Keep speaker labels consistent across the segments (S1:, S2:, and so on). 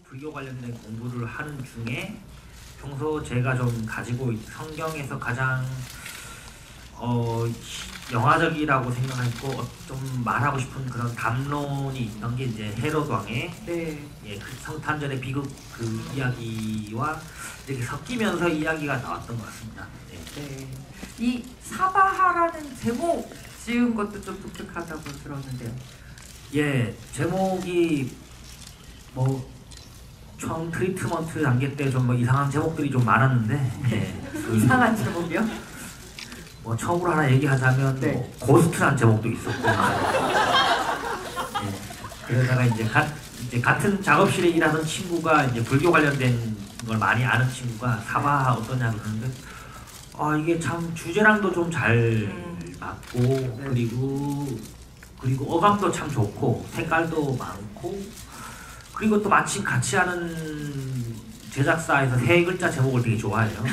S1: 불교 관련된 공부를 하는 중에 평소 제가 좀 가지고 성경에서 가장 영화적이라고 생각했고 좀 말하고 싶은 그런 담론이 있던 게 이제 헤롯 왕의 예, 그 성탄절의 비극 그 이야기와 이렇게 섞이면서 이야기가 나왔던 것 같습니다. 예.
S2: 이 사바하라는 제목 지은 것도 좀 독특하다고 들었는데요.
S1: 예, 제목이 뭐 처음 트리트먼트 단계 때 좀 뭐 이상한 제목들이 좀 많았는데 예,
S2: 이상한 제목이요?
S1: 뭐 처음으로 하나 얘기하자면 뭐 고스트란 제목도 있었고 예, 그러다가 이제 같은 작업실에 일하던 친구가 이제 불교 관련된 걸 많이 아는 친구가 사바 어떠냐 그러는데 이게 참 주제랑도 좀 잘 맞고 그리고 어감도 참 좋고 색깔도 많고 그리고 또 마침 같이 하는 제작사에서 세 글자 제목을 되게 좋아해요.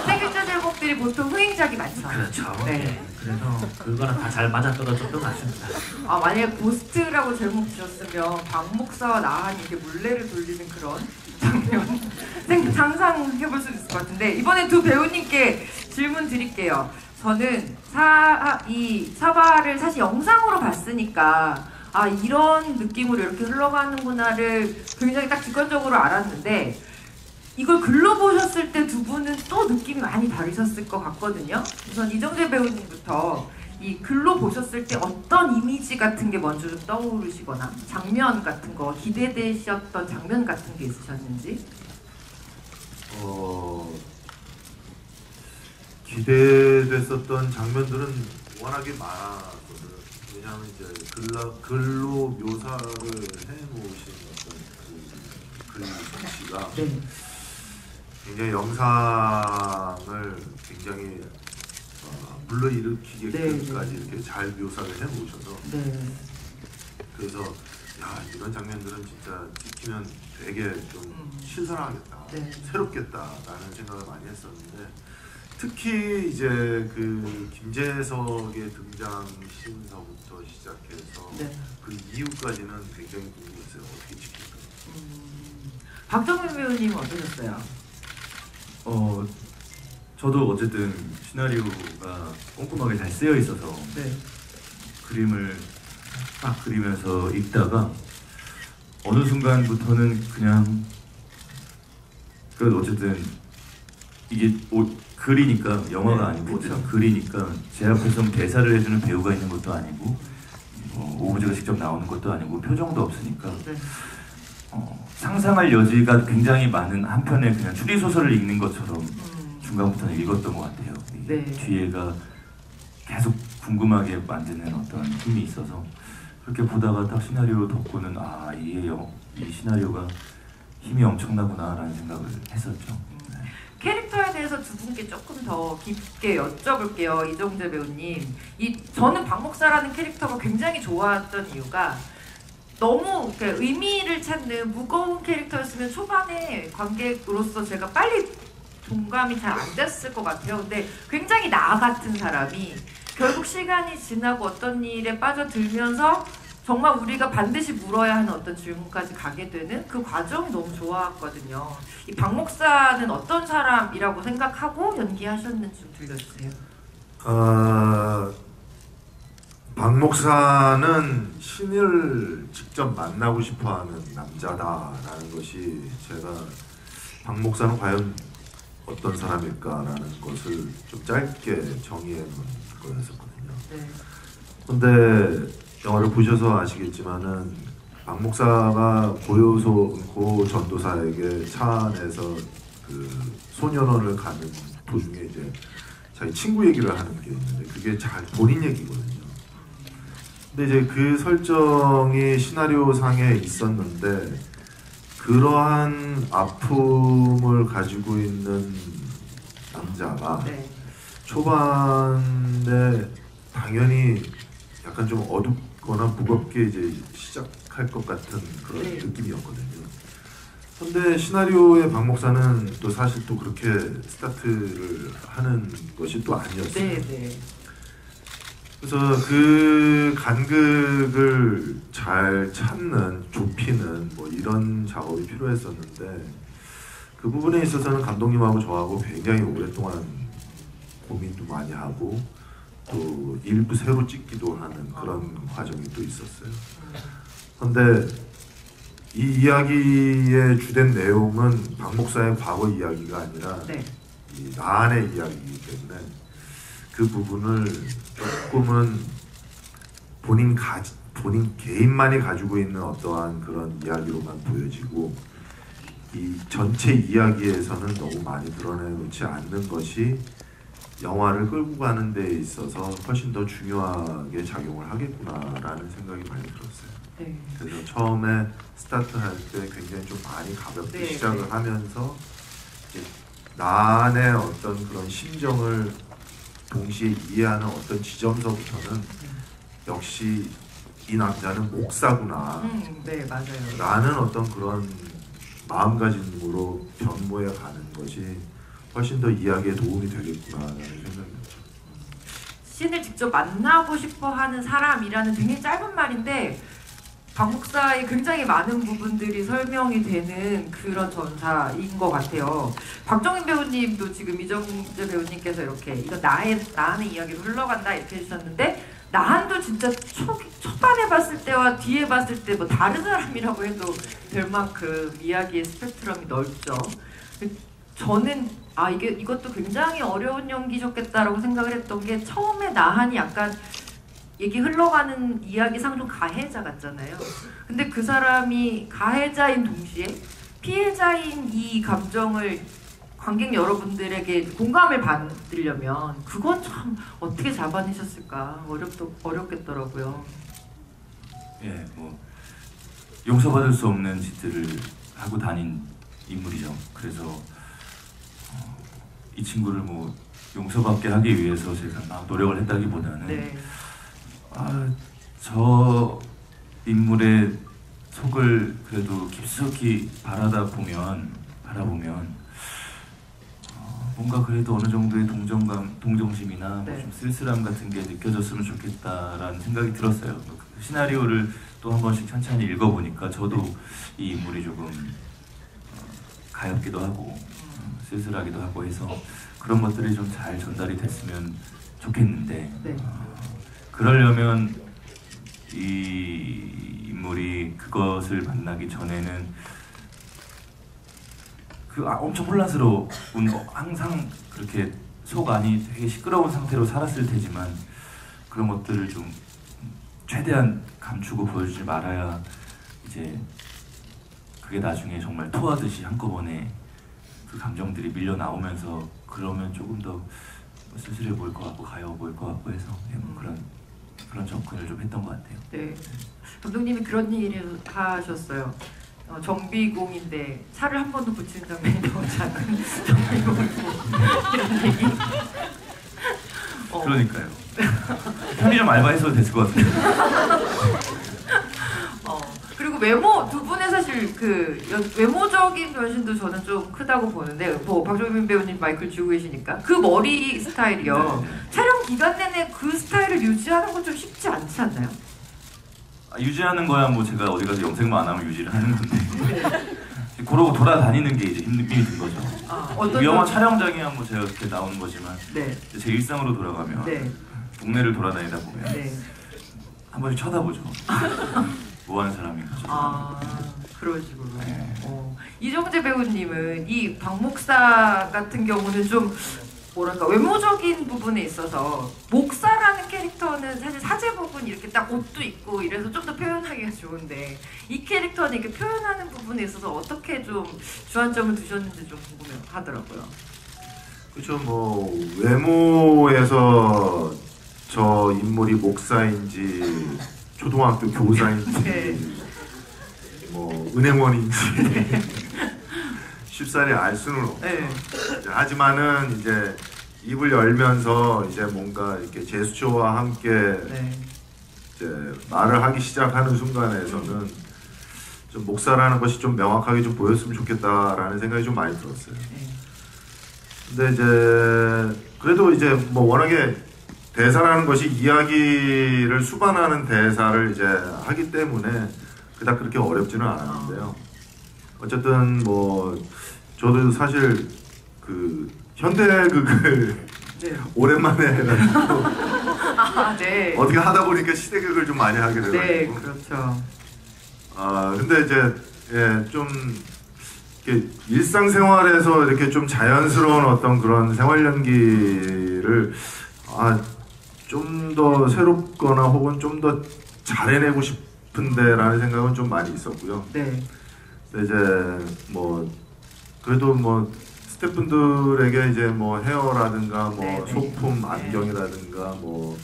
S2: 세 글자 제목들이 보통 흥행작이 많죠.
S1: 그렇죠. 네. 그래서 그거는 다 잘 맞아떨어졌던 것 같습니다.
S2: 만약에 고스트라고 제목 지었으면 박 목사와 나한이 이렇게 물레를 돌리는 그런 장면 상상해볼 수 있을 것 같은데 이번엔 두 배우님께 질문 드릴게요. 저는 이 사바를 사실 영상으로 봤으니까 이런 느낌으로 이렇게 흘러가는구나를 굉장히 딱 직관적으로 알았는데 이걸 글로 보셨을 때 두 분은 또 느낌이 많이 다르셨을 것 같거든요. 우선 이정재 배우님부터 이 글로 보셨을 때 어떤 이미지 같은 게 먼저 좀 떠오르시거나 장면 같은 거 기대되셨던 장면 같은 게 있으셨는지?
S3: 기대됐었던 장면들은 워낙에 많았거든요. 왜냐하면 이제 글로 묘사를 해놓으신 어떤 그 솜씨가 굉장히 영상을 굉장히 불러일으키게까지 이렇게 잘 묘사를 해놓으셔서 그래서 이런 장면들은 진짜 찍히면 되게 좀 신선하겠다, 새롭겠다라는 생각을 많이 했었는데 특히 이제 그 김재석의 등장 씬서부터 시작해서 그 이후까지는 굉장히 궁금했어요. 어떻게 찍힐까?
S2: 박정민 배우님은 어떠셨어요?
S4: 저도 어쨌든 시나리오가 꼼꼼하게 잘 쓰여 있어서 그림을 딱 그리면서 읽다가 어느 순간부터는 그냥 어쨌든 이게 글이니까 영화가 아니고 글이니까 제 앞에서 대사를 해주는 배우가 있는 것도 아니고 오브제가 직접 나오는 것도 아니고 표정도 없으니까 상상할 여지가 굉장히 많은 한편의 그냥 추리소설을 읽는 것처럼 중간부터는 읽었던 것 같아요. 뒤에가 계속 궁금하게 만드는 어떤 힘이 있어서 그렇게 보다가 딱 시나리오 덮고는 이 시나리오가 힘이 엄청나구나 라는 생각을 했었죠.
S2: 캐릭터에 대해서 두 분께 조금 더 깊게 여쭤볼게요. 이정재 배우님. 저는 박 목사라는 캐릭터가 굉장히 좋아했던 이유가 너무 의미를 찾는 무거운 캐릭터였으면 초반에 관객으로서 제가 빨리 동감이 잘 안 됐을 것 같아요. 근데 굉장히 나 같은 사람이 결국 시간이 지나고 어떤 일에 빠져들면서 정말 우리가 반드시 물어야 하는 어떤 질문까지 가게 되는 그 과정이 너무 좋았거든요. 이 박 목사는 어떤 사람이라고 생각하고 연기하셨는지 좀 들려주세요.
S3: 박 목사는 신을 직접 만나고 싶어하는 남자다라는 것이 제가 박 목사는 과연 어떤 사람일까라는 것을 좀 짧게 정의해 놓은 거였었거든요. 근데 영화를 보셔서 아시겠지만은 박 목사가 고 전도사에게 차 안에서 그 소년원을 가는 도중에 이제 자기 친구 얘기를 하는 게 있는데 그게 잘 본인 얘기거든요. 근데 이제 그 설정이 시나리오 상에 있었는데 그러한 아픔을 가지고 있는 남자가 초반에 당연히 약간 좀 어둡거나 무겁게 이제 시작할 것 같은 그런 느낌이었거든요. 근데 시나리오의 박 목사는 또 사실 또 그렇게 스타트를 하는 것이 또 아니었어요. 그래서 그 간극을 잘 찾는, 좁히는 뭐 이런 작업이 필요했었는데 그 부분에 있어서는 감독님하고 저하고 굉장히 오랫동안 고민도 많이 하고 또 일부 새로 찍기도 하는 그런 과정이 또 있었어요. 그런데 이 이야기의 주된 내용은 박 목사의 과거 이야기가 아니라
S2: 네.
S3: 이 나한의 이야기이기 때문에 그 부분을 조금은 본인 개인만이 가지고 있는 어떠한 그런 이야기로만 보여지고 이 전체 이야기에서는 너무 많이 드러내놓지 않는 것이 영화를 끌고 가는 데 있어서 훨씬 더 중요하게 작용을 하겠구나라는 생각이 많이 들었어요.
S2: 네.
S3: 그래서 처음에 스타트할 때 굉장히 좀 많이 가볍게
S2: 네,
S3: 시작을
S2: 네.
S3: 하면서 이제 나의 어떤 그런 심정을 동시에 이해하는 어떤 지점서부터는 역시 이 남자는 목사구나
S2: 네, 맞아요.
S3: 라는 어떤 그런 마음가짐으로 변모해 가는 것이 훨씬 더 이야기에 도움이 되겠구나라는 생각입니다.
S2: 신을 직접 만나고 싶어 하는 사람이라는 굉장히 짧은 말인데 박 목사의 굉장히 많은 부분들이 설명이 되는 그런 전사인 것 같아요. 박정인 배우님도 지금 이정재 배우님께서 이렇게 이거 나한의 이야기로 흘러간다 이렇게 해주셨는데 나한도 진짜 초반에 봤을 때와 뒤에 봤을 때 뭐 다른 사람이라고 해도 될 만큼 이야기의 스펙트럼이 넓죠. 저는 이것도 굉장히 어려운 연기셨겠다라고 생각을 했던 게 처음에 나한이 약간 얘기 흘러가는 이야기상 좀 가해자 같잖아요. 근데 그 사람이 가해자인 동시에 피해자인 이 감정을 관객 여러분들에게 공감을 받으려면 그건 참 어떻게 잡아내셨을까 어렵겠더라고요.
S4: 예, 뭐 용서받을 수 없는 짓들을 하고 다닌 인물이죠. 그래서 이 친구를 뭐 용서받게 하기 위해서 제가 막 노력을 했다기보다는
S2: 네.
S4: 저 인물의 속을 그래도 깊숙이 바라보면 뭔가 그래도 어느 정도의 동정심이나 뭐
S2: 네.
S4: 좀 쓸쓸함 같은 게 느껴졌으면 좋겠다라는 생각이 들었어요. 그 시나리오를 또 한 번씩 천천히 읽어보니까 저도 이 인물이 조금 가엽기도 하고 쓸쓸하기도 하고 해서 그런 것들이 좀 잘 전달이 됐으면 좋겠는데
S2: 네.
S4: 그러려면 이 인물이 그것을 만나기 전에는 엄청 혼란스러운 항상 그렇게 속 안이 되게 시끄러운 상태로 살았을 테지만 그런 것들을 좀 최대한 감추고 보여주지 말아야 이제 그게 나중에 정말 토하듯이 한꺼번에 그 감정들이 밀려 나오면서 그러면 조금 더 쓸쓸해 보일 것 같고 가여워 보일 것 같고 해서 그런 접근을 좀 했던 것 같아요.
S2: 네. 감독님이 그런 얘기를 하셨어요. 정비공인데 차를 한 번도 고치는 장면이 나오지 않은 정비공이고 이런 얘기.
S4: 그러니까요. 편의점 알바해서 됐을 것 같아요.
S2: 그리고 두 분의 사실 그 외모적인 변신도 저는 좀 크다고 보는데 뭐 박정민 배우님 마이크를 쥐고 계시니까 그 머리 스타일이요.
S4: 네.
S2: 촬영 기간 내내 그 스타일을 유지하는 건 좀 쉽지 않지 않나요?
S4: 유지하는 거야 뭐 제가 어디 가서 염색만 안 하면 유지를 하는 건데 그러고 돌아다니는 게 이제 힘이 든 거죠. 위험한 촬영장이야 뭐 제가 이렇게 나오는 거지만
S2: 네.
S4: 제 일상으로 돌아가면
S2: 네.
S4: 동네를 돌아다니다 보면
S2: 네.
S4: 한 번씩 쳐다보죠. 뭐 하는 사람인가.
S2: 그런 식으로.
S4: 네.
S2: 이정재 배우님은 이 박 목사 같은 경우는 좀 뭐랄까 외모적인 부분에 있어서 목사라는 캐릭터는 사실 사제복은 이렇게 딱 옷도 입고 이래서 좀 더 표현하기가 좋은데 이 캐릭터는 이렇게 표현하는 부분에 있어서 어떻게 좀 주안점을 두셨는지 좀 궁금하더라고요.
S3: 그렇죠. 뭐 외모에서 저 인물이 목사인지 초등학교 교사인지
S2: 네.
S3: 뭐 은행원인지 쉽사리 알 수는 없죠.
S2: 네.
S3: 하지만은 이제 입을 열면서 이제 뭔가 이렇게 제스처와 함께
S2: 네.
S3: 이제 말을 하기 시작하는 순간에서는 좀 목사라는 것이 좀 명확하게 좀 보였으면 좋겠다라는 생각이 좀 많이 들었어요.
S2: 네.
S3: 근데 이제 그래도 이제 뭐 워낙에 대사라는 것이 이야기를 수반하는 대사를 이제 하기 때문에 그닥 그렇게 어렵지는 않았는데요. 어쨌든 뭐 저도 사실 그 현대극을
S2: 네.
S3: 오랜만에 해가지고
S2: 아, 네.
S3: 어떻게 하다 보니까 시대극을 좀 많이 하게 돼가지고.
S2: 네, 그렇죠.
S3: 아 근데 이제 예, 좀 이렇게 일상생활에서 이렇게 좀 자연스러운 어떤 그런 생활 연기를 좀 더 새롭거나 혹은 좀 더 잘해내고 싶은데라는 생각은 좀 많이 있었고요.
S2: 네.
S3: 근데 이제 뭐 그래도 뭐 스태프분들에게 이제 뭐 헤어라든가 뭐
S2: 네, 네.
S3: 소품,
S2: 네.
S3: 안경이라든가 뭐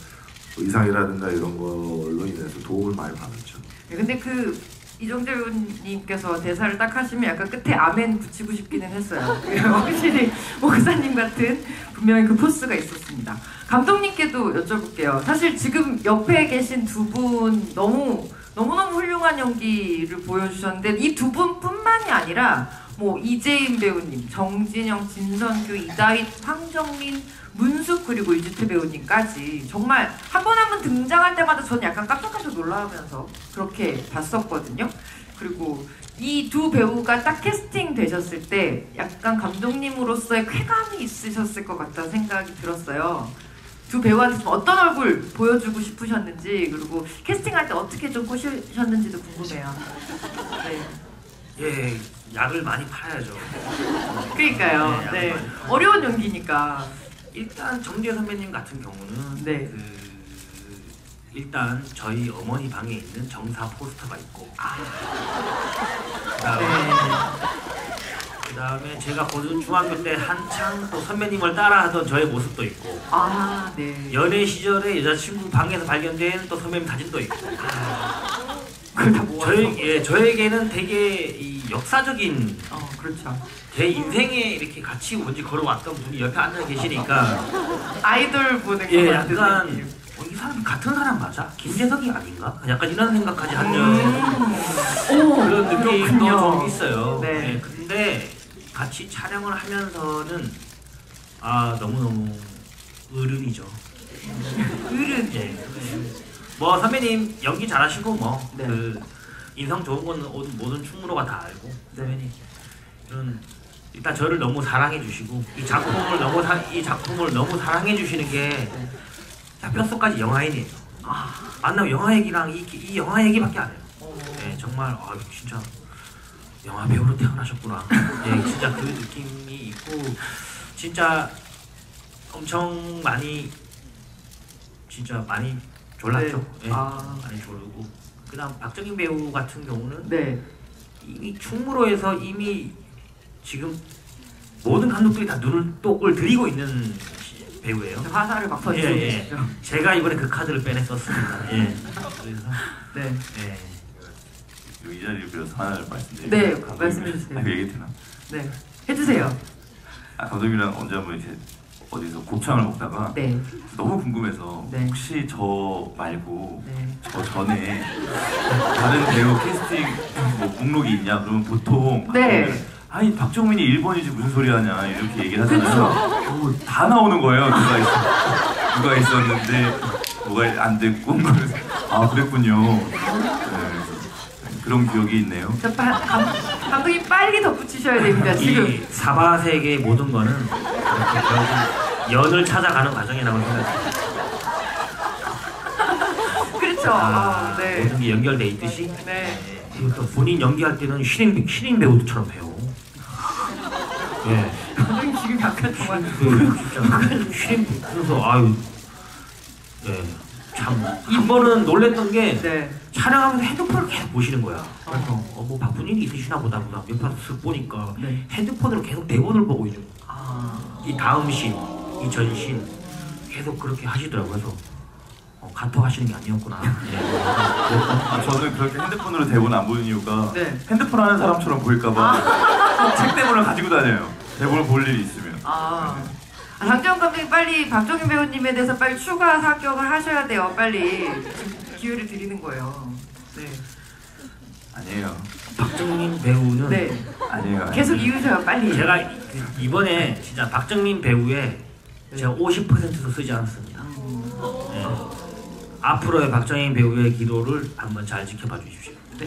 S3: 의상이라든가 이런 걸로 인해서 도움을 많이 받았죠.
S2: 네, 근데 그 이정재 배우님께서 대사를 딱 하시면 약간 끝에 아멘 붙이고 싶기는 했어요. 확실히 목사님 같은 분명히 그 포스가 있었습니다. 감독님께도 여쭤볼게요. 사실 지금 옆에 계신 두 분 너무너무 훌륭한 연기를 보여주셨는데 이 두 분뿐만이 아니라 뭐 이재인 배우님, 정진영, 진선규, 이다희, 황정민, 문숙 그리고 이주태 배우님까지 정말 한 번 한 번 등장할 때마다 저는 약간 깜짝깜짝 놀라면서 그렇게 봤었거든요. 그리고 이 두 배우가 딱 캐스팅 되셨을 때 약간 감독님으로서의 쾌감이 있으셨을 것 같다는 생각이 들었어요. 두 배우한테 좀 어떤 얼굴 보여주고 싶으셨는지 그리고 캐스팅할 때 어떻게 좀 꼬시셨는지도 궁금해요. 네.
S1: 예, 약을 많이 팔아야죠.
S2: 그러니까요.
S1: 네,
S2: 네.
S1: 약을 많이
S2: 어려운 연기니까.
S1: 일단 정재 선배님 같은 경우는
S2: 네.
S1: 일단 저희 어머니 방에 있는 정사 포스터가 있고 그다음에 제가 고등 중학교 때 한창 또 선배님을 따라하던 저의 모습도 있고
S2: 아, 네.
S1: 연애 시절에 여자친구 방에서 발견된 또 선배님 사진도 있고
S2: 그걸 다 모아서.
S1: 저에게는 되게 이 역사적인
S2: 그렇죠.
S1: 제 인생에 이렇게 같이 뭔지 걸어왔던 분이 옆에 앉아 계시니까
S2: 아이돌 보는 거
S1: 예,
S2: 같은
S1: 약간
S2: 느낌.
S1: 이 사람 같은 사람 맞아? 김재석이 아닌가? 약간 이런 생각까지 한
S2: 오,
S1: 그런 느낌도
S2: 그렇군요.
S1: 좀 있어요.
S2: 네.
S1: 네, 근데 같이 촬영을 하면서는 너무너무 어른이죠.
S2: 어른.
S1: 예. 뭐 선배님 연기 잘하시고 뭐
S2: 네.
S1: 그 인성 좋은 건 모든 충무로가 다 알고
S2: 네.
S1: 선배님 일단 저를 너무 사랑해 주시고 이 작품을 너무 사랑해 주시는 게 뼛속까지 영화인이에요. 만나면 영화 얘기랑 이 영화 얘기밖에 안 해요. 네, 정말 진짜 영화 배우로 태어나셨구나. 예, 진짜 그 느낌이 있고 진짜 엄청 많이 졸랐죠.
S2: 네.
S1: 예, 많이 졸고 그다음 박정인 배우 같은 경우는
S2: 네.
S1: 이미 충무로에서 이미 지금 모든 감독들이 다 눈을 들이고 있는 배우예요.
S2: 화살을 막 던지고
S1: 예,
S2: 계시죠.
S1: 제가 이번에 그 카드를 빼냈었습니다. 예. 그래서
S2: 네.
S1: 예.
S4: 이 자리를 빌어서 하나를 말씀드리면
S2: 네, 말씀해주세요.
S4: 얘기 되나?
S2: 네. 해주세요.
S4: 감독님이랑 언제 한번 이제 어디서 곱창을 먹다가
S2: 네.
S4: 너무 궁금해서
S2: 네.
S4: 혹시 저 말고
S2: 네.
S4: 저 전에 다른 배우 캐스팅 뭐 목록이 있냐? 그러면 보통
S2: 네.
S4: 아니 박정민이 1번이지 무슨 소리 하냐 이렇게 얘기를 하잖아요. 다 나오는 거예요. 누가 있었는데 뭐가 안 됐고 그랬군요. 네, 그런 기억이 있네요.
S2: 감독님 빨리 덧붙이셔야 됩니다. 지금.
S1: 이 사바세계의 모든 거는 이렇게 결국 연을 찾아가는 과정이라고 생각합니다.
S2: 그렇죠. 네.
S1: 모든 게 연결돼 있듯이
S2: 네.
S1: 그리고 또 본인 연기할 때는 신인 배우처럼 해요. 예.
S2: 감독님 지금 약간 정말.
S1: 진짜 신인 그래서 참 한 번은 놀랬던 게
S2: 네.
S1: 촬영하면서 핸드폰을 계속 보시는 거야. 그래서 뭐 바쁜 일이 있으시나 보다 옆에 쓱 보니까
S2: 네.
S1: 핸드폰으로 계속 대본을 보고 있는 거야. 이 다음 씬, 이 전씬 계속 그렇게 하시더라고요. 그래서 카톡 하시는 게 아니었구나. 예.
S4: 저는 그렇게 핸드폰으로 대본 안 보는 이유가
S2: 네.
S4: 핸드폰 하는 사람처럼 보일까봐 책 대본을 가지고 다녀요. 대본을 볼 일이 있으면.
S2: 장재원 감독님 빨리 박정인 배우님에 대해서 빨리 추가 합격을 하셔야 돼요. 빨리 지금 기회를 드리는 거예요. 네.
S4: 아니에요.
S1: 박정민 배우는
S2: 네.
S4: 아니에요.
S2: 계속 이으세요. 빨리.
S1: 제가 이번에 진짜 박정민 배우에 제가 50%도 쓰지 않았습니다. 앞으로의 박정희 배우의 기도를 한번 잘 지켜봐 주십시오.
S2: 네.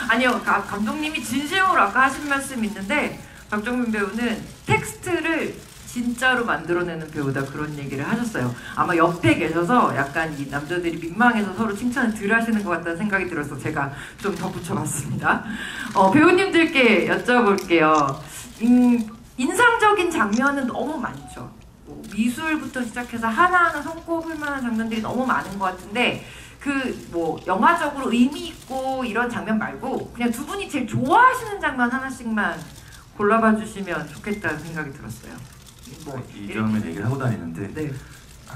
S2: 아니요, 감독님이 진심으로 아까 하신 말씀 있는데 박정민 배우는 텍스트를 진짜로 만들어내는 배우다 그런 얘기를 하셨어요. 아마 옆에 계셔서 약간 이 남자들이 민망해서 서로 칭찬을 덜 하시는 것 같다는 생각이 들어서 제가 좀 덧붙여봤습니다. 배우님들께 여쭤볼게요. 인상적인 장면은 너무 많죠. 뭐 미술부터 시작해서 하나하나 손꼽을 만한 장면들이 너무 많은 것 같은데 뭐 영화적으로 의미 있고 이런 장면 말고 그냥 두 분이 제일 좋아하시는 장면 하나씩만 골라봐 주시면 좋겠다는 생각이 들었어요.
S4: 이 장면 얘기를 하고 다니는데
S2: 네.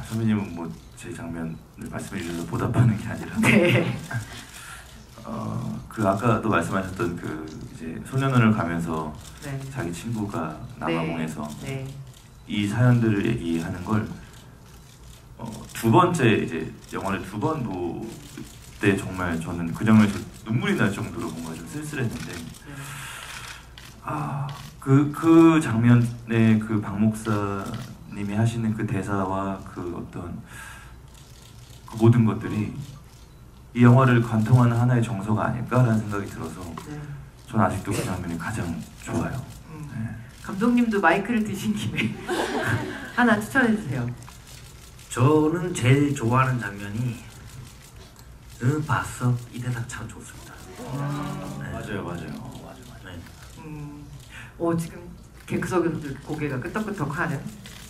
S4: 선배님은 뭐 제 장면을 말씀해 주셔서 보답하는 게 아니라
S2: 네.
S4: 그 아까도 말씀하셨던 그 이제 소년원을 가면서
S2: 네.
S4: 자기 친구가 남아공에서
S2: 네.
S4: 이 사연들을 얘기하는 걸 두 번째 이제 영화를 두 번 볼 때 정말 저는 그 장면에서 눈물이 날 정도로 뭔가 좀 쓸쓸했는데 그 장면에 그 박 목사님이 하시는 그 대사와 그 어떤 그 모든 것들이 이 영화를 관통하는 하나의 정서가 아닐까라는 생각이 들어서 저는 아직도 그 장면이 가장 좋아요. 네.
S2: 감독님도 마이크를 드신 김에 하나 추천해 주세요.
S1: 저는 제일 좋아하는 장면이 봤어 이 대사 참 좋습니다. 네.
S4: 맞아요.
S1: 네.
S2: 지금 객석에서 고개가 끄덕끄덕하는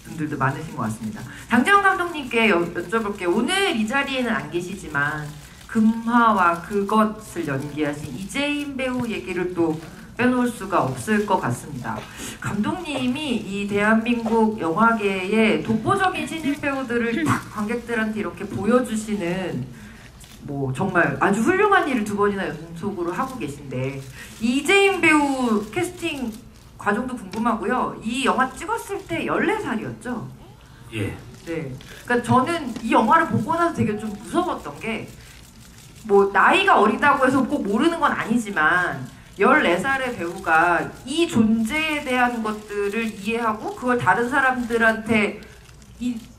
S2: 분들도 많으신 것 같습니다. 장재원 감독님께 여쭤볼게요. 오늘 이 자리에는 안 계시지만 금화와 그것을 연기하신 이재인 배우 얘기를 또 빼놓을 수가 없을 것 같습니다. 감독님이 이 대한민국 영화계의 독보적인 신인 배우들을 딱 관객들한테 이렇게 보여주시는 뭐 정말 아주 훌륭한 일을 두 번이나 연속으로 하고 계신데 이재인 배우 캐스팅 과정도 궁금하고요. 이 영화 찍었을 때 14살이었죠?
S1: 예.
S2: 네. 그러니까 저는 이 영화를 보고 나서 되게 좀 무서웠던 게 뭐 나이가 어리다고 해서 꼭 모르는 건 아니지만 14살의 배우가 이 존재에 대한 것들을 이해하고 그걸 다른 사람들한테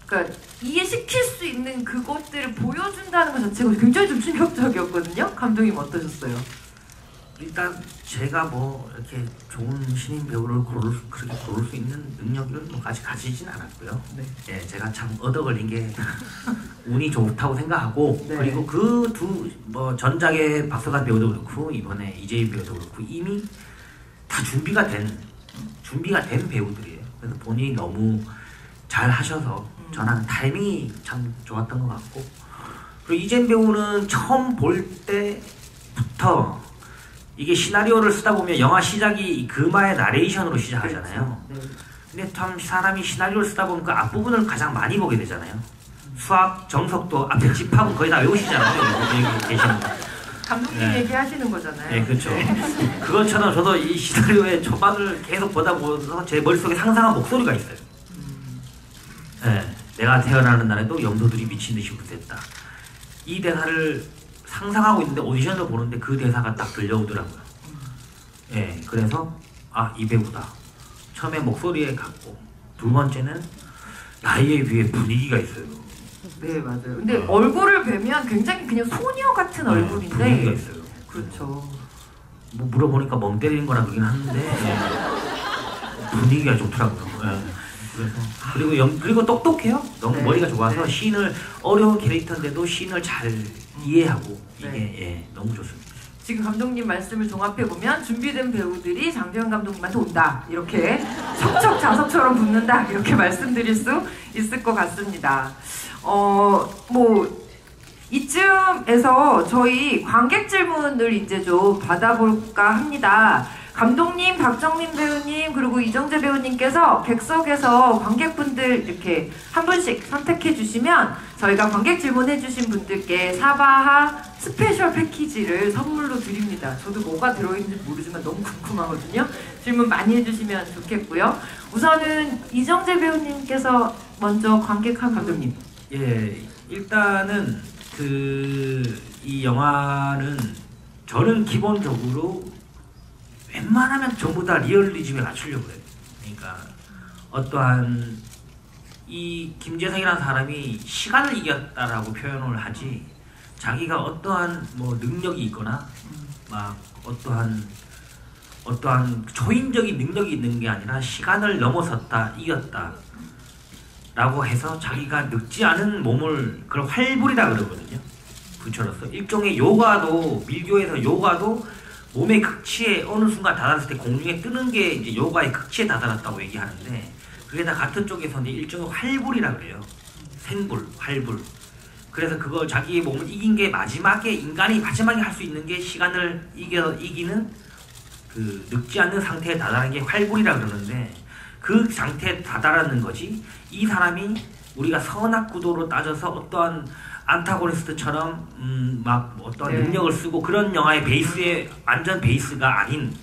S2: 그러니까 이해시킬 수 있는 그것들을 보여준다는 것 자체가 굉장히 좀 충격적이었거든요. 감독님 어떠셨어요?
S1: 일단 제가 뭐 이렇게 좋은 신인 배우를 그렇게 고를 수 있는 능력을 뭐 아직 가지진 않았고요.
S2: 네.
S1: 예, 제가 참 얻어 걸린 게 운이 좋다고 생각하고
S2: 네.
S1: 그리고 그 뭐 전작의 박서간 배우도 그렇고 이번에 이재인 배우도 그렇고 이미 다 준비가 된 배우들이에요. 그래서 본인이 너무 잘 하셔서 저는 타이밍이 참 좋았던 것 같고 그리고 이재인 배우는 처음 볼 때부터 이게 시나리오를 쓰다 보면 영화 시작이 금화의 나레이션으로 시작하잖아요.
S2: 네.
S1: 근데 참 사람이 시나리오를 쓰다 보면 그 앞부분을 가장 많이 보게 되잖아요. 수학, 정석도 앞에 집합은 거의 다 외우시잖아요. 여기 계시는 분.
S2: 감독님
S1: 네.
S2: 얘기하시는 거잖아요.
S1: 네, 그렇죠. 그것처럼 저도 이 시나리오의 초반을 계속 보다 보면서 제 머릿속에 상상한 목소리가 있어요. 네, 내가 태어나는 날에도 염소들이 미친 듯이 웃었다. 이 대사를 상상하고 있는데 오디션을 보는데 그 대사가 딱 들려오더라고요. 예, 그래서 이 배우다. 처음에 목소리에 갔고 두 번째는 나이에 비해 분위기가 있어요.
S2: 네, 맞아요. 근데 얼굴을 뵈면 굉장히 그냥 소녀 같은 얼굴인데
S1: 분위기가 있어요.
S2: 그렇죠.
S1: 뭐 물어보니까 멍 때리는 거라 그러긴 하는데 분위기가 좋더라고요. 예. 그래서 그리고 똑똑해요. 너무
S2: 네.
S1: 머리가 좋아서
S2: 네.
S1: 씬을 어려운 캐릭터인데도 씬을 잘 이해하고 이게
S2: 네.
S1: 너무 좋습니다.
S2: 지금 감독님 말씀을 종합해보면 준비된 배우들이 장재현 감독님한테 온다 이렇게 척척자석처럼 붙는다 이렇게 말씀드릴 수 있을 것 같습니다. 뭐 이쯤에서 저희 관객 질문을 이제 좀 받아볼까 합니다. 감독님, 박정민 배우님, 그리고 이정재 배우님께서 객석에서 관객분들 이렇게 한 분씩 선택해 주시면 저희가 관객 질문해 주신 분들께 사바하 스페셜 패키지를 선물로 드립니다. 저도 뭐가 들어있는지 모르지만 너무 궁금하거든요. 질문 많이 해주시면 좋겠고요. 우선은 이정재 배우님께서 먼저 관객한 감독님.
S1: 예, 일단은 이 영화는 저는 기본적으로 웬만하면 전부 다 리얼리즘에 맞추려고 해요. 그러니까 어떠한 이 김재석이라는 사람이 시간을 이겼다라고 표현을 하지 자기가 어떠한 뭐 능력이 있거나 막 어떠한 초인적인 능력이 있는 게 아니라 시간을 넘어섰다, 이겼다 라고 해서 자기가 늙지 않은 몸을 그걸 활불이라 그러거든요. 부처로서 일종의 요가도, 밀교에서 요가도 몸의 극치에 어느 순간 다다랐을 때 공중에 뜨는 게 이제 요가의 극치에 다다랐다고 얘기하는데, 그게 다 같은 쪽에서 이제 일종의 활불이라 그래요. 생불, 활불. 그래서 그걸 자기의 몸을 이긴 게 마지막에, 인간이 마지막에 할 수 있는 게 시간을 이기는 그 늙지 않는 상태에 다다른 게 활불이라 그러는데, 그 상태에 다다랐는 거지. 이 사람이 우리가 선악구도로 따져서 어떠한 안타고니스트처럼 막 어떤 능력을 쓰고 그런 영화의 베이스에 완전 베이스가 아닌,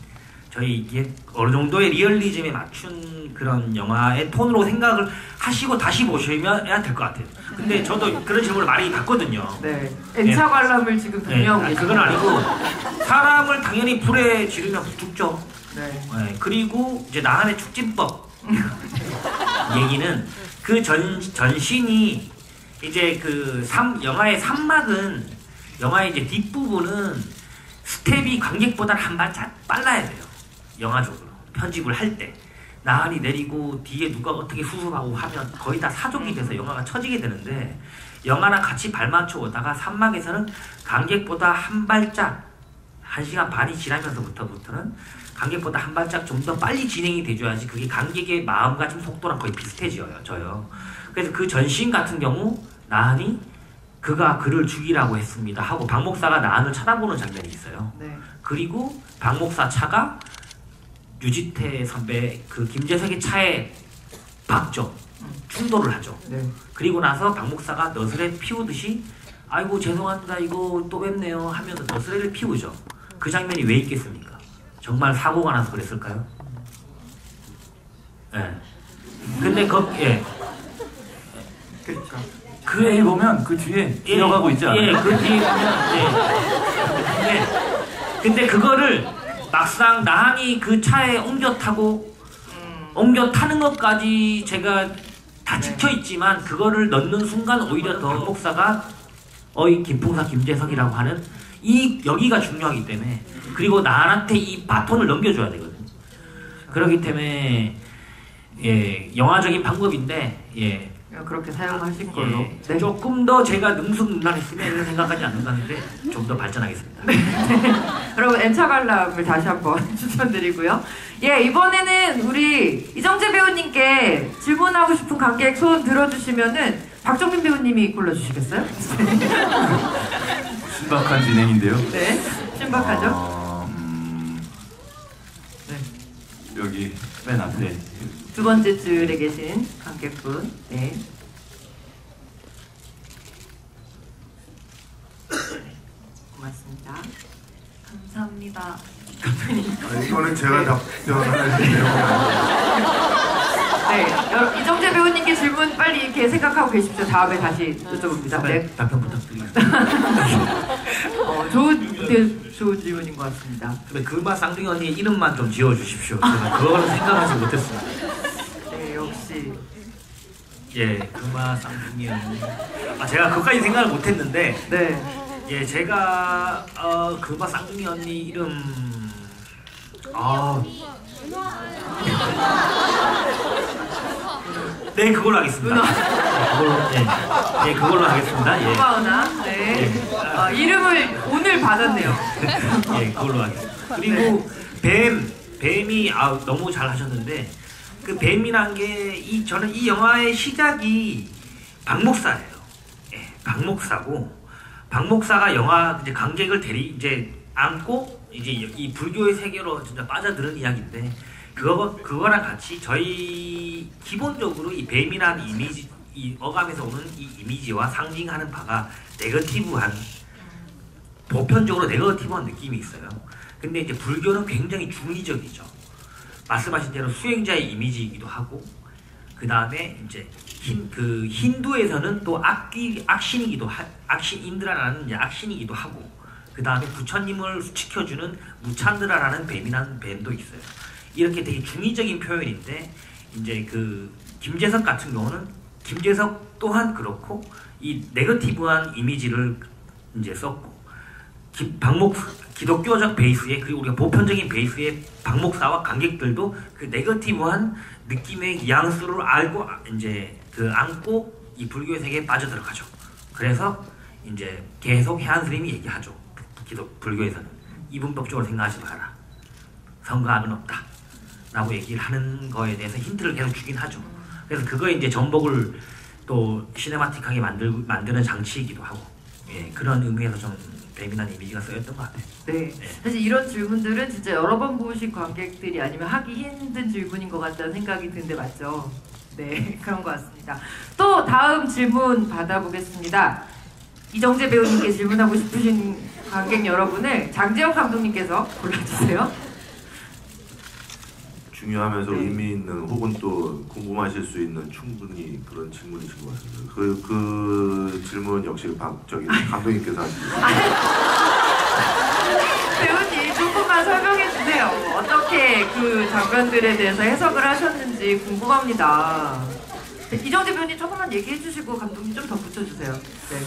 S1: 저희 이게 어느 정도의 리얼리즘에 맞춘 그런 영화의 톤으로 생각을 하시고 다시 보시면 해야 될 것 같아요. 근데 저도 그런 질문을 많이 받거든요.
S2: 네. N차 관람을 지금 독려하고 계시죠?
S1: 그건 아니고 사람을 당연히 불에 지르면 죽죠.
S2: 네.
S1: 그리고 이제 나한의 축진법 얘기는 그 전신이 이제 그 영화의 3막은, 영화의 이제 뒷부분은 스텝이 관객보다 한 발짝 빨라야 돼요. 영화적으로 편집을 할 때 나한이 내리고 뒤에 누가 어떻게 수습하고 하면 거의 다 사족이 돼서 영화가 처지게 되는데, 영화랑 같이 발맞춰 오다가 3막에서는 관객보다 한 발짝, 1시간 반이 지나면서부터는 관객보다 한 발짝 좀 더 빨리 진행이 돼줘야지 그게 관객의 마음가짐 속도랑 거의 비슷해져요. 그래서 그 전신 같은 경우 나한이 그가 그를 죽이라고 했습니다 하고 박 목사가 나한을 쳐다보는 장면이 있어요.
S2: 네.
S1: 그리고 박 목사 차가 유지태 선배 그 김재석의 차에 박죠. 충돌을 하죠.
S2: 네.
S1: 그리고 나서 박 목사가 너스레 피우듯이 아이고 죄송합니다 이거 또 뵙네요 하면서 너스레를 피우죠. 그 장면이 왜 있겠습니까? 정말 사고가 나서 그랬을까요? 예. 근데
S2: 그러니까.
S4: 그 애 보면 그 뒤에 이어가고 있지 않아요?
S1: 예, 그 뒤에 보면 근데 그거를 막상 나한이 그 차에 옮겨 타는 것까지 제가 다 찍혀 있지만 그거를 넣는 순간 오히려 더 목사가 어이 김풍사 김재석이라고 하는 이 여기가 중요하기 때문에, 그리고 나한테 이 바톤을 넘겨줘야 되거든요. 그렇기 때문에 영화적인 방법인데
S2: 그렇게 사용하신 걸로. 네.
S1: 조금 더 제가 능숙능란했으면 이런 생각하지 않는가 하는데 좀 더 발전하겠습니다.
S2: 여러분 N차 관람을 다시 한번 추천드리고요. 이번에는 우리 이정재 배우님께 질문하고 싶은 관객 손 들어주시면은 박정민 배우님이 골라주시겠어요?
S4: 신박한 진행인데요.
S2: 네, 신박하죠?
S4: 네. 여기 맨 앞에
S2: 두 번째 줄에 계신 관객분. 네. 고맙습니다.
S5: 감사합니다.
S3: 이거는 제가 답변할 내용은 아니에요.
S2: 네, 이정재 배우님께 질문 빨리 이렇게 생각하고 계십시오. 다음에 다시 여쭤봅니다. 네.
S1: 답변 부탁드립니다.
S2: 좋은 질문인 것 같습니다.
S1: 근데 금마 쌍둥이 언니의 이름만 좀 지어주십시오. 제가 그거는 생각하지 못했습니다.
S2: 네, 역시.
S1: 금마 쌍둥이 언니. 제가 그것까지 생각을 못했는데,
S2: 네.
S1: 제가 금마 쌍둥이 언니 이름 네, 그걸로 하겠습니다. 그걸로 하겠습니다.
S2: 은하. 네. 이름을 오늘 받았네요.
S1: 그걸로 하겠습니다. 그리고 뱀이 너무 잘 하셨는데, 그 뱀이란 게 저는 이 영화의 시작이 박 목사예요. 박 목사가 영화 이제 관객을 안고 이제 이 불교의 세계로 진짜 빠져드는 이야기인데, 그거랑 같이 저희 기본적으로 이 뱀이라는 이미지, 이 어감에서 오는 이 이미지와 상징하는 바가 네거티브한, 보편적으로 네거티브한 느낌이 있어요. 근데 이제 불교는 굉장히 중의적이죠. 말씀하신 대로 수행자의 이미지이기도 하고, 그 다음에 이제 힌두에서는 또 악신이기도 인드라라는 악신이기도 하고, 그 다음에 부처님을 지켜주는 무찬드라라는 뱀이라는 뱀도 있어요. 이렇게 되게 중의적인 표현인데, 이제 그 김재석 같은 경우는 김재석 또한 그렇고 이 네거티브한 이미지를 이제 썼고 기독교적 베이스에 그리고 우리가 보편적인 베이스의 박목사와 관객들도 그 네거티브한 느낌의 뉘앙스를 알고 이제 그 안고 이 불교의 세계에 빠져들어가죠. 그래서 이제 계속 해안 스님이 얘기하죠. 불교에서는 이분법적으로 생각하지 마라. 성가학은 없다. 라고 얘기를 하는 거에 대해서 힌트를 계속 주긴 하죠. 그래서 그거에 이제 전복을 또 시네마틱하게 만드는 장치이기도 하고, 예, 그런 의미에서 좀 대민한 이미지가 쓰였던 것 같아요.
S2: 네. 사실 이런 질문들은 진짜 여러 번 보신 관객들이 아니면 하기 힘든 질문인 것 같다는 생각이 드는데 맞죠? 네, 그런 것 같습니다. 또 다음 질문 받아보겠습니다. 이정재 배우님께 질문하고 싶으신 관객 여러분을 장재영 감독님께서 골라주세요.
S3: 중요하면서
S2: 네.
S3: 의미 있는 혹은 또 궁금하실 수 있는 충분히 그런 질문이신 것 같습니다. 그 질문 역시 감독님께서 하시죠.
S2: 배우님 조금만 설명해 주세요. 어떻게 그 장면들에 대해서 해석을 하셨는지 궁금합니다. 네, 이정재 배우님 조금만 얘기해 주시고 감독님 좀 덧붙여 주세요. 네.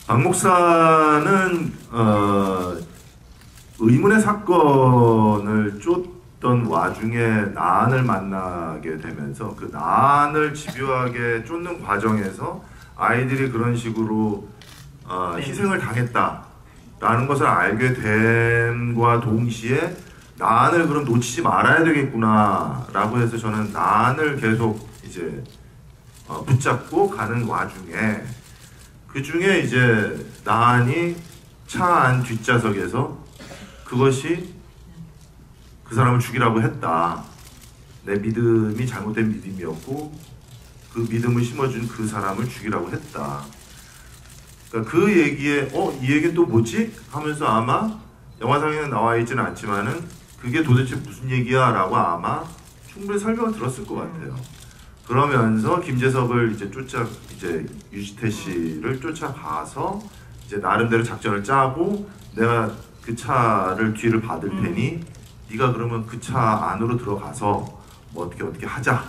S3: 박 목사는 의문의 사건을 쫓던 와중에 나한을 만나게 되면서 그 나한을 집요하게 쫓는 과정에서 아이들이 그런 식으로 희생을 당했다라는 것을 알게 됨과 동시에 나한을 그럼 놓치지 말아야 되겠구나라고 해서 저는 나한을 계속 이제 붙잡고 가는 와중에 그 중에 이제 나한이 차 안 뒷좌석에서 그것이 그 사람을 죽이라고 했다. 내 믿음이 잘못된 믿음이었고 그 믿음을 심어준 그 사람을 죽이라고 했다. 그러니까 그 얘기에 이 얘기 또 뭐지? 하면서 아마 영화상에는 나와 있지는 않지만은 그게 도대체 무슨 얘기야? 라고 아마 충분히 설명을 들었을 것 같아요. 그러면서 김재석을 이제 유지태 씨를 쫓아가서 이제 나름대로 작전을 짜고 내가 그 차를 뒤를 받을 테니 네가 그러면 그 차 안으로 들어가서 뭐 어떻게 하자.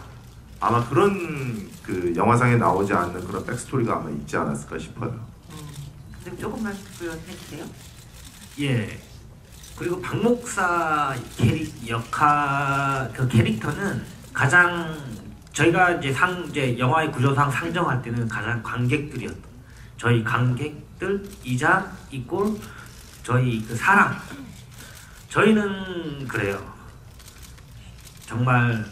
S3: 아마 그런 그 영화상에 나오지 않는 그런 백스토리가 아마 있지 않았을까 싶어요.
S2: 네, 조금만 구현해 주세요.
S1: 예. 그리고 박 목사 그 캐릭터는 가장 저희가 이제 영화의 구조상 상정할 때는 가장 관객들이었던 저희 관객들이자 이꼴 저희 그 사람. 저희는 그래요. 정말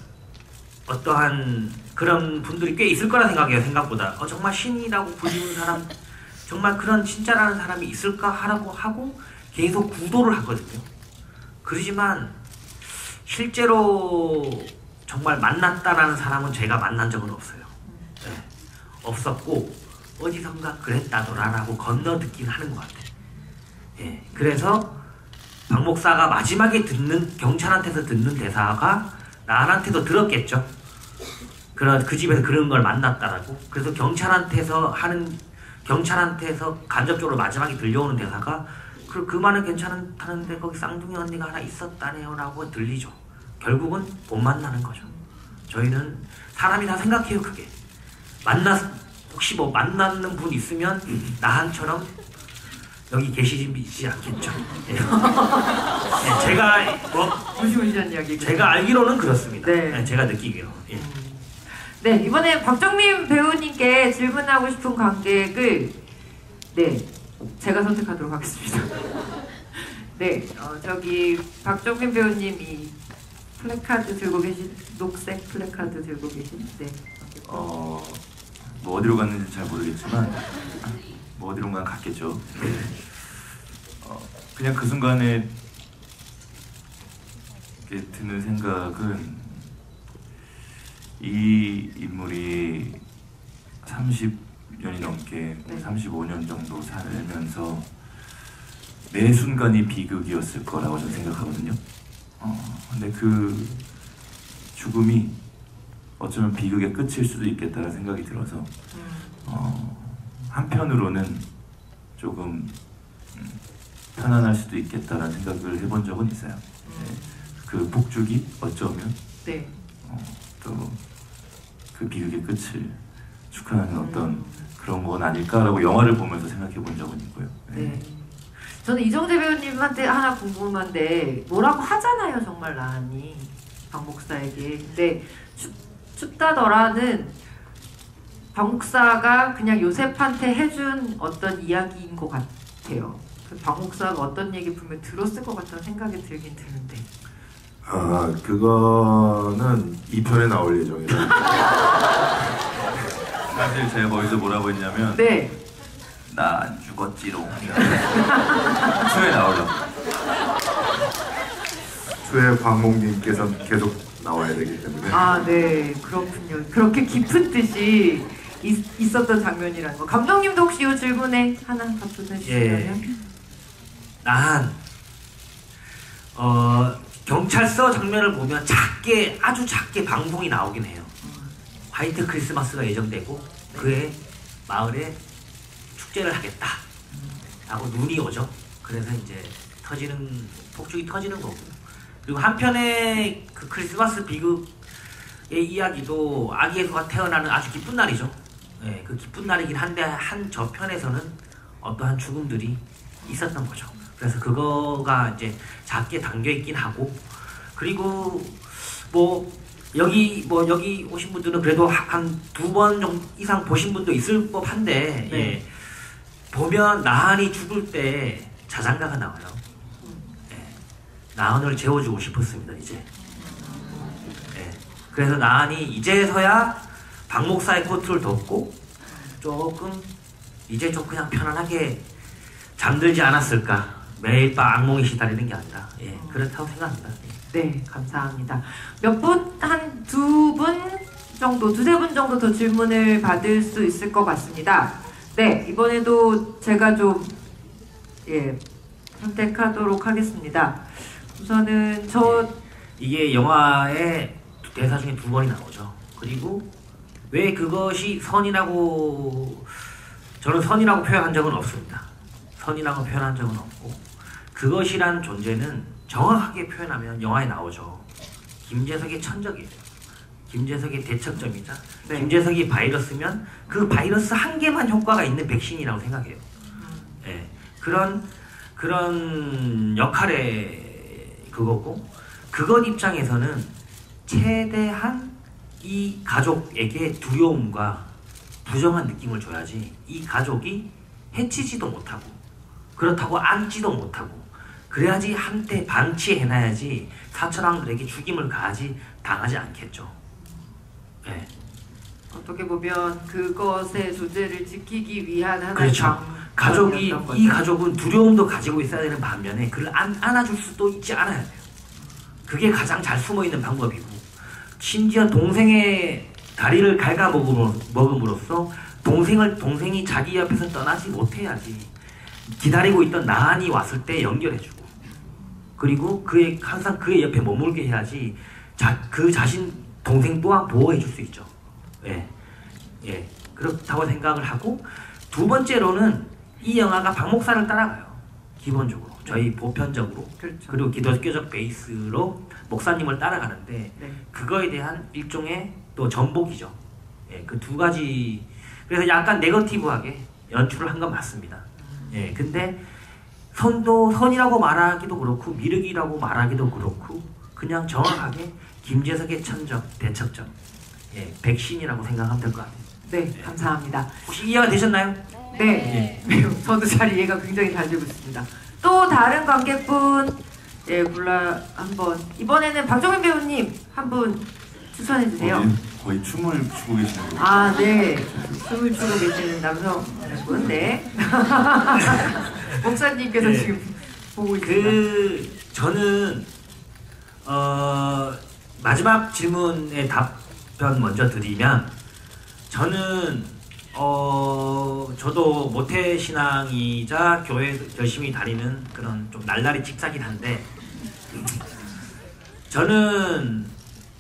S1: 어떠한 그런 분들이 꽤 있을 거라 생각해요. 생각보다 정말 신이라고 불리는 사람, 정말 그런 진짜라는 사람이 있을까 하고 계속 구도를 하거든요. 그러지만 실제로 정말 만났다라는 사람은 제가 만난 적은 없어요. 네. 없었고 어디선가 그랬다더라라고 건너듣긴 하는 것 같아요. 예. 그래서 박 목사가 마지막에 경찰한테서 듣는 대사가 나한테도 들었겠죠. 그 집에서 그런 걸 만났다라고. 그래서 경찰한테서 간접적으로 마지막에 들려오는 대사가 그 말은 괜찮다는데 거기 쌍둥이 언니가 하나 있었다네요 라고 들리죠. 결국은 못 만나는 거죠. 저희는 사람이 다 생각해요. 그게 혹시 뭐 만나는 분 있으면 나한처럼 여기 계시지 않겠죠. 예. 네,
S2: 무시무시한 이야기.
S1: 제가 알기로는 그렇습니다.
S2: 네.
S1: 네, 제가 느끼기로. 예.
S2: 네, 이번에 박정민 배우님께 질문하고 싶은 관객을 제가 선택하도록 하겠습니다. 네, 저기 박정민 배우님이 플래카드 들고 계신 녹색 플래카드 들고 계신
S4: 뭐 어디로 갔는지 잘 모르겠지만 뭐 어디론가 갔겠죠. 그냥 그 순간에 드는 생각은 이 인물이 30년이 넘게 35년 정도 살면서 매 순간이 비극이었을 거라고 저는 생각하거든요. 근데 그 죽음이 어쩌면 비극의 끝일 수도 있겠다는 생각이 들어서 한편으로는 조금 편안할 수도 있겠다라는 생각을 해본 적은 있어요. 그 폭죽이 어쩌면 또 그 비극의 끝을 축하하는 어떤 그런 건 아닐까라고 영화를 보면서 생각해 본 적은 있고요.
S2: 네. 저는 이정재 배우님한테 하나 궁금한데 뭐라고 하잖아요, 정말 나한이 박 목사에게. 근데 춥다더라는 박 목사가 그냥 요셉한테 해준 어떤 이야기인 것 같아요. 박 목사가 어떤 얘기 분명 들었을 것 같다는 생각이 들긴 드는데.
S3: 아, 그거는 2편에 나올 예정이라.
S4: 사실 제가 거기서 뭐라고 했냐면
S2: 네.
S4: 나 안 죽었지롱. 수에 나오려.
S3: 수혜 광목님께서 계속 나와야 되기 때문에.
S2: 아, 네. 그렇군요. 그렇게 깊은 뜻이 있었던 장면이라는 거. 감독님도 혹시 이 질문에 하나 답변해 주시면?
S1: 난 경찰서 장면을 보면 아주 작게 방송이 나오긴 해요. 화이트 크리스마스가 예정되고 그의 마을에 축제를 하겠다 하고 눈이 오죠. 그래서 이제 폭죽이 터지는 거고. 그리고 한편의 그 크리스마스 비극의 이야기도 아기 예수가 태어나는 아주 기쁜 날이죠. 예, 그 기쁜 날이긴 한데 한 저편에서는 어떠한 죽음들이 있었던 거죠. 그래서 그거가 이제 작게 담겨 있긴 하고, 그리고 여기 오신 분들은 그래도 한 2번 이상 보신 분도 있을 법한데,
S2: 네.
S1: 예, 보면 나한이 죽을 때 자장가가 나와요. 예, 나한을 재워주고 싶었습니다, 이제. 예, 그래서 나한이 이제서야 박 목사의 코트를 덮고 조금 이제 좀 그냥 편안하게 잠들지 않았을까. 매일 밤 악몽이 시달리는 게 아니라. 예, 그렇다고 생각합니다.
S2: 네, 감사합니다. 몇 분, 한 2분 정도, 2-3분 정도 더 질문을 받을 수 있을 것 같습니다. 네, 이번에도 제가 좀, 선택하도록 하겠습니다. 우선은
S1: 이게 영화의 대사 중에 2번이 나오죠. 그리고 왜 그것이 선이라고, 저는 선이라고 표현한 적은 없습니다. 선이라고 표현한 적은 없고, 그것이란 존재는 정확하게 표현하면 영화에 나오죠. 김재석의 천적이에요. 김재석의 대척점이자,
S2: 네.
S1: 김재석이 바이러스면 그 바이러스 한 개만 효과가 있는 백신이라고 생각해요. 예, 그런 역할의 그거고, 그것 입장에서는 최대한 이 가족에게 두려움과 부정한 느낌을 줘야지 이 가족이 해치지도 못하고, 그렇다고 앉지도 못하고, 그래야지 한때 방치해놔야지 사천왕들에게 죽임을 당하지 않겠죠. 네.
S2: 어떻게 보면 그것의 존재를 지키기 위한 하나의
S1: 그렇죠. 이 가족은 두려움도 가지고 있어야 되는 반면에 그를 안아줄 수도 있지 않아야 돼요. 그게 가장 잘 숨어있는 방법이고, 심지어 동생의 다리를 갉아먹음으로써 동생이 자기 옆에서 떠나지 못해야지 기다리고 있던 나한이 왔을 때 연결해주고, 그리고 항상 그의 옆에 머물게 해야지 그 자신 동생 또한 보호해줄 수 있죠. 예, 그렇다고 생각을 하고, 2번째로는 이 영화가 박 목사를 따라가요. 기본적으로 저희 보편적으로.
S2: 그렇죠.
S1: 그리고 기독교적 베이스로 목사님을 따라가는데,
S2: 네. 그거에
S1: 그거에 대한 일종의 또 전복이죠. 예, 그 2가지. 그래서 약간 네거티브하게 연출을 한 건 맞습니다. 예, 근데 선이라고 말하기도 그렇고 미륵이라고 말하기도 그렇고, 그냥 정확하게 김재석의 대척점, 예, 백신이라고 생각하면 될 것 같아요.
S2: 네, 감사합니다.
S1: 혹시 이해가 되셨나요?
S2: 네, 저도 잘 이해가 굉장히 잘 되고 있습니다. 또 다른 관객분, 한번, 이번에는 박정민 배우님 한 분 추천해 주세요.
S4: 거의 춤을 추고 계시는 거.
S2: 아, 네. 춤을 추고 계시는 남성분, 네. 목사님께서
S1: 네.
S2: 지금 보고 있습니다.
S1: 저는 마지막 질문에 답변 먼저 드리면, 저는 저도 모태신앙이자 교회 열심히 다니는 그런 좀 날라리 집사긴 한데, 저는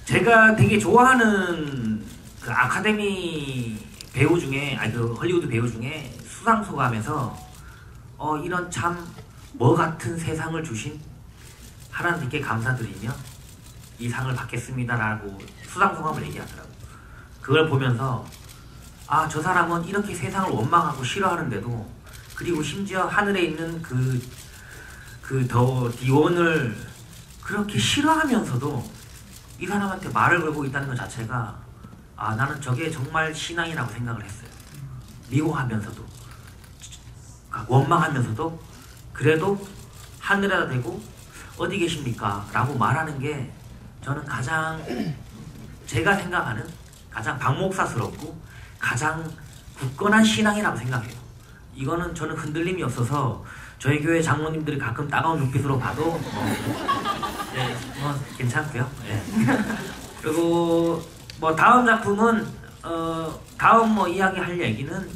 S1: 제가 되게 좋아하는 그 아카데미 배우 중에, 그 헐리우드 배우 중에 수상소감에서 이런 참 뭐 같은 세상을 주신 하나님께 감사드리며, 이 상을 받겠습니다라고 수상 소감을 얘기하더라고요. 그걸 보면서 아, 저 사람은 이렇게 세상을 원망하고 싫어하는데도, 그리고 심지어 하늘에 있는 더 디원을 그렇게 싫어하면서도 이 사람한테 말을 걸고 있다는 것 자체가, 아, 나는 저게 정말 신앙이라고 생각을 했어요. 미워하면서도, 원망하면서도 그래도 하늘에다 대고 어디 계십니까? 라고 말하는 게 저는 가장 제가 생각하는 가장 박목사스럽고 가장 굳건한 신앙이라고 생각해요. 이거는 저는 흔들림이 없어서 저희 교회 장로님들이 가끔 따가운 눈빛으로 봐도 네, 괜찮고요. 네. 그리고 다음 작품은 다음 이야기할 얘기는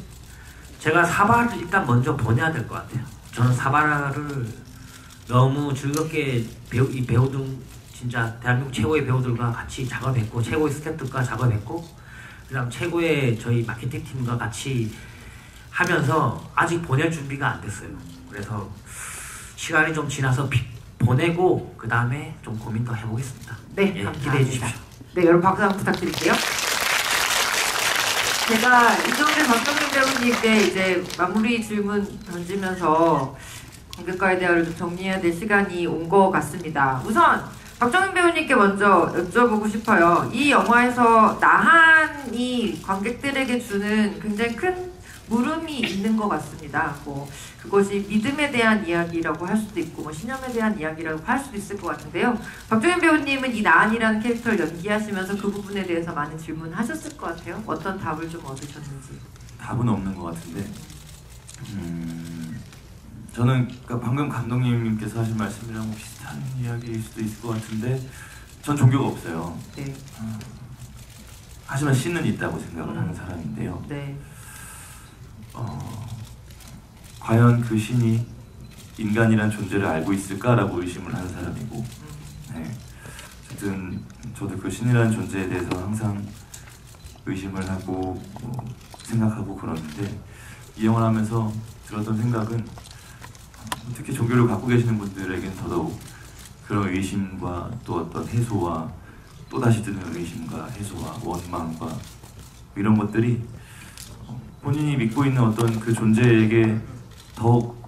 S1: 제가 사바를 일단 먼저 보내야 될 것 같아요. 저는 사바를 너무 즐겁게 이 배우들, 진짜 대한민국 최고의 배우들과 같이 작업했고, 최고의 스태프들과 작업했고, 그 다음 최고의 저희 마케팅 팀과 같이 하면서 아직 보낼 준비가 안 됐어요. 그래서 시간이 좀 지나서 보내고 그 다음에 좀 고민 더 해보겠습니다.
S2: 네,
S1: 예,
S2: 감사합니다.
S1: 기대해 주십시오.
S2: 네, 여러분 박수 한번 부탁드릴게요. 제가 이정재 박정민 배우님께 이제 마무리 질문 던지면서 관객과의 대화를 좀 정리해야 될 시간이 온 것 같습니다. 우선 박정민 배우님께 먼저 여쭤보고 싶어요. 이 영화에서 나한이 관객들에게 주는 굉장히 큰 물음이 있는 것 같습니다. 그것이 믿음에 대한 이야기라고 할 수도 있고 신념에 대한 이야기라고 할 수도 있을 것 같은데요. 박정민 배우님은 이 나한이라는 캐릭터를 연기하시면서 그 부분에 대해서 많은 질문하셨을 것 같아요. 어떤 답을 좀 얻으셨는지.
S4: 답은 없는 것 같은데 저는 그러니까 방금 감독님께서 하신 말씀이랑 비슷한 이야기일 수도 있을 것 같은데 전 종교가 없어요.
S2: 네.
S4: 하지만 신은 있다고 생각을 하는 사람인데요.
S2: 네.
S4: 과연 그 신이 인간이란 존재를 알고 있을까라고 의심을 하는 사람이고, 네. 어쨌든 저도 그 신이라는 존재에 대해서 항상 의심을 하고 생각하고 그러는데 이 영화를 하면서 들었던 생각은 특히 종교를 갖고 계시는 분들에게는 더더욱 그런 의심과 또 어떤 해소와 또다시 드는 의심과 해소와 원망과 이런 것들이 본인이 믿고 있는 어떤 그 존재에게 더욱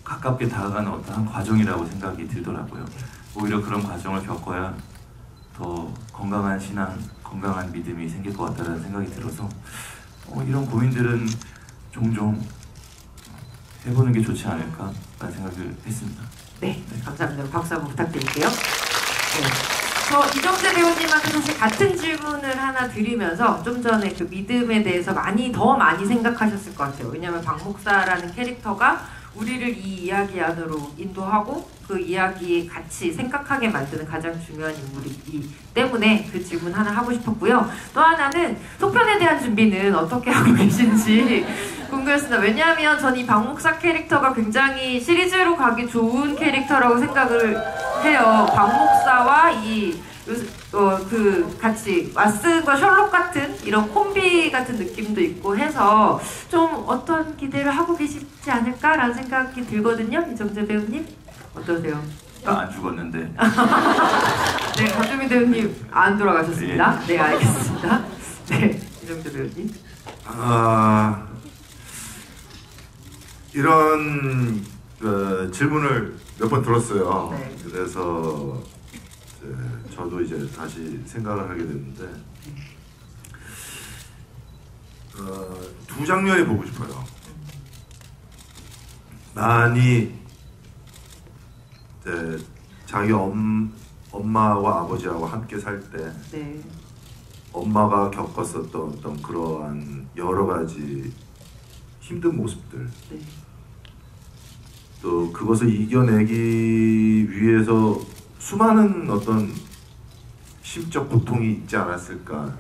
S4: 가깝게 다가가는 어떤 과정이라고 생각이 들더라고요. 오히려 그런 과정을 겪어야 더 건강한 신앙, 건강한 믿음이 생길 것 같다는 생각이 들어서 이런 고민들은 종종 해보는 게 좋지 않을까라는 생각을 했습니다.
S2: 네, 감사합니다. 박수 한번 부탁드릴게요. 네. 저 이정재 배우님한테 사실 같은 질문을 하나 드리면서 좀 전에 그 믿음에 대해서 더 많이 생각하셨을 것 같아요. 왜냐하면 박 목사라는 캐릭터가 우리를 이 이야기 안으로 인도하고 그 이야기에 같이 생각하게 만드는 가장 중요한 인물이기 때문에 그 질문 하나 하고 싶었고요. 또 하나는 속편에 대한 준비는 어떻게 하고 계신지 궁금했습니다. 왜냐하면 전 이 박 목사 캐릭터가 굉장히 시리즈로 가기 좋은 캐릭터라고 생각을 해요. 박 목사와 같이 왓슨과 셜록 같은 이런 콤비 같은 느낌도 있고 해서 좀 어떤 기대를 하고 계시지 않을까라는 생각이 들거든요. 이정재 배우님 어떠세요?
S4: 나 안 죽었는데.
S2: 네, 박정민 배우님 안 돌아가셨습니다. 네, 알겠습니다. 네, 이정재 배우님.
S3: 이런 질문을 몇 번 들었어요.
S2: 네.
S3: 그래서 저도 이제 다시 생각을 하게 됐는데 두 장면이 보고 싶어요. 난이 자기 엄마와 아버지하고 함께 살 때
S2: 네.
S3: 엄마가 겪었었던 어떤 그러한 여러 가지 힘든 모습들,
S2: 네.
S3: 또 그것을 이겨내기 위해서 수많은 어떤 심적 고통이 있지 않았을까.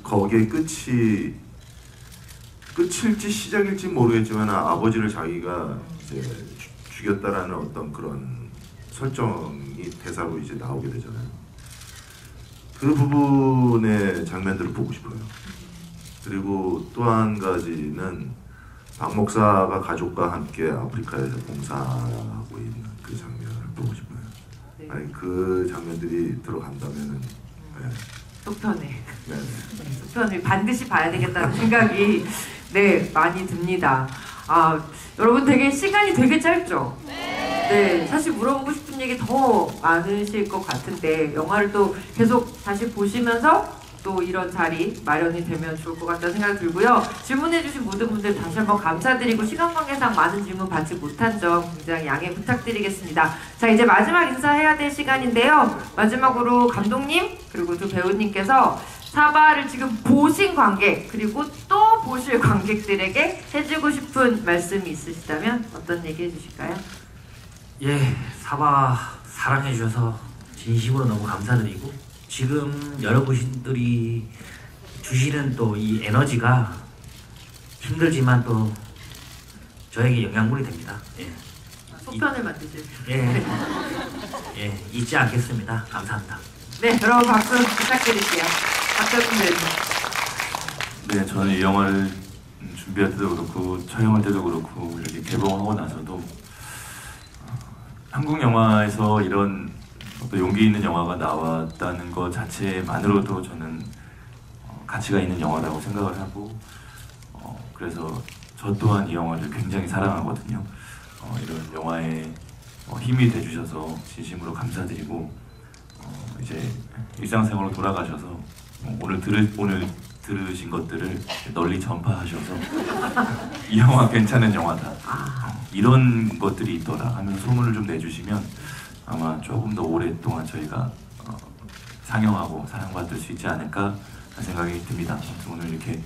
S3: 거기에 끝일지 시작일지 모르겠지만 아버지를 자기가 이제 죽였다라는 어떤 그런 설정이 대사로 이제 나오게 되잖아요. 그 부분의 장면들을 보고 싶어요. 그리고 또 한 가지는 박 목사가 가족과 함께 아프리카에서 봉사하고 있는 그 장면을 보고 싶어요.
S2: 네. 네.
S3: 아니 그 장면들이 들어간다면은 네.
S2: 속편에
S3: 네.
S2: 속편을 반드시 봐야 되겠다는 생각이 네 많이 듭니다. 아 여러분 되게 시간이 되게 짧죠? 네 사실 물어보고 싶은 얘기 더 많으실 것 같은데 영화를 또 계속 다시 보시면서 또 이런 자리 마련이 되면 좋을 것 같다는 생각이 들고요. 질문해주신 모든 분들 다시 한번 감사드리고 시간 관계상 많은 질문 받지 못한 점 굉장히 양해 부탁드리겠습니다. 자 이제 마지막 인사해야 될 시간인데요. 마지막으로 감독님 그리고 두 배우님께서 사바를 지금 보신 관객 그리고 또 보실 관객들에게 해주고 싶은 말씀이 있으시다면 어떤 얘기 해주실까요?
S1: 예, 사바 사랑해 주셔서 진심으로 너무 감사드리고 지금 여러분들이 주시는 또 이 에너지가 힘들지만 또 저에게 영양분이 됩니다. 예,
S2: 속편을 만드실
S1: 예, 예, 잊지 않겠습니다. 감사합니다.
S2: 네 여러분 박수 부탁드릴게요. 박정민 배우님.
S4: 네, 저는 이 영화를 준비할 때도 그렇고 촬영할 때도 그렇고 이렇게 개봉하고 나서도 한국 영화에서 이런 어떤 용기 있는 영화가 나왔다는 것 자체만으로도 저는 가치가 있는 영화라고 생각을 하고 그래서 저 또한 이 영화를 굉장히 사랑하거든요. 이런 영화에 힘이 돼주셔서 진심으로 감사드리고 이제 일상생활로 돌아가셔서 오늘 들으신 것들을 널리 전파하셔서 이 영화 괜찮은 영화다 이런 것들이 있더라 하면 소문을 좀 내주시면 아마 조금 더 오랫동안 저희가 상영하고 사랑받을 수 있지 않을까 하는 생각이 듭니다. 아무튼 오늘 이렇게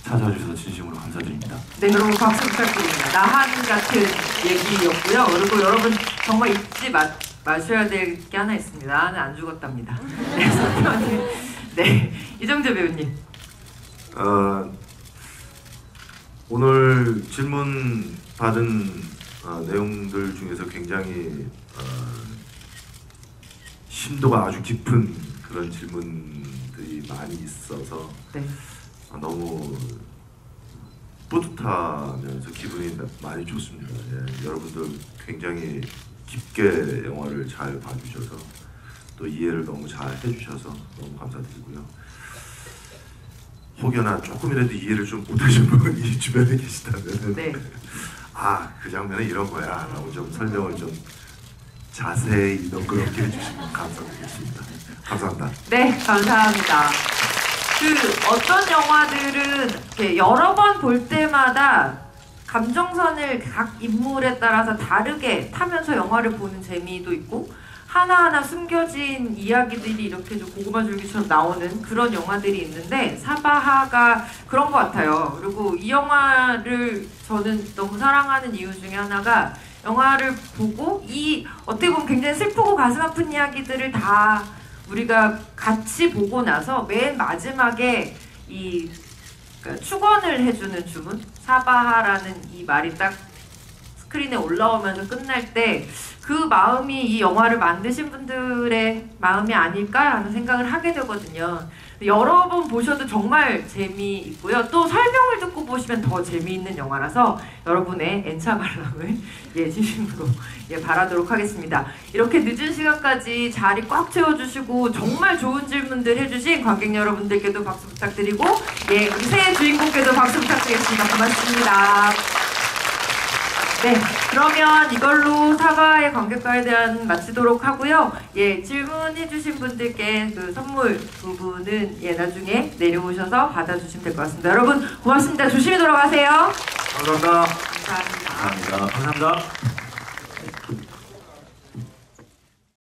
S4: 찾아와 주셔서 진심으로 감사드립니다.
S2: 네 여러분 박수 부탁드립니다. 나한 같은 얘기였고요. 그리고 여러분 정말 잊지 마셔야 될 게 하나 있습니다. 나는 안 죽었답니다. 네, 속편을 네 이정재 배우님.
S3: 오늘 질문 받은 내용들 중에서 굉장히 심도가 아주 깊은 그런 질문들이 많이 있어서
S2: 네.
S3: 너무 뿌듯하면서 기분이 많이 좋습니다. 예, 여러분들 굉장히 깊게 영화를 잘 봐주셔서 또 이해를 너무 잘 해주셔서 너무 감사드리고요. 혹여나 조금이라도 이해를 좀 못하신 분이 주변에 계시다면
S2: 네.
S3: 아, 그 장면은 이런 거야 라고 좀 설명을 좀 자세히 너그럽게 해주시면 감사드리겠습니다. 감사합니다.
S2: 네, 감사합니다. 그 어떤 영화들은 이렇게 여러 번 볼 때마다 감정선을 각 인물에 따라서 다르게 타면서 영화를 보는 재미도 있고 하나하나 숨겨진 이야기들이 이렇게 좀 고구마 줄기처럼 나오는 그런 영화들이 있는데 사바하가 그런 것 같아요. 그리고 이 영화를 저는 너무 사랑하는 이유 중에 하나가 영화를 보고 이 어떻게 보면 굉장히 슬프고 가슴 아픈 이야기들을 다 우리가 같이 보고 나서 맨 마지막에 이 그러니까 축원을 해주는 주문 사바하라는 이 말이 딱 스크린에 올라오면서 끝날 때 그 마음이 이 영화를 만드신 분들의 마음이 아닐까라는 생각을 하게 되거든요. 여러 번 보셔도 정말 재미있고요. 또 설명을 듣고 보시면 더 재미있는 영화라서 여러분의 N차 관람을 진심으로 바라도록 하겠습니다. 이렇게 늦은 시간까지 자리 꽉 채워주시고 정말 좋은 질문들 해주신 관객 여러분들께도 박수 부탁드리고 우리 새해 주인공께도 박수 부탁드리겠습니다. 고맙습니다. 네, 그러면 이걸로 사바의 관객과에 대한 마치도록 하고요. 질문해주신 분들께 그 선물 부분은 나중에 내려오셔서 받아주시면 될 것 같습니다. 여러분 고맙습니다. 조심히 돌아가세요.
S3: 감사합니다.
S2: 감사합니다.
S4: 감사합니다.
S1: 감사합니다.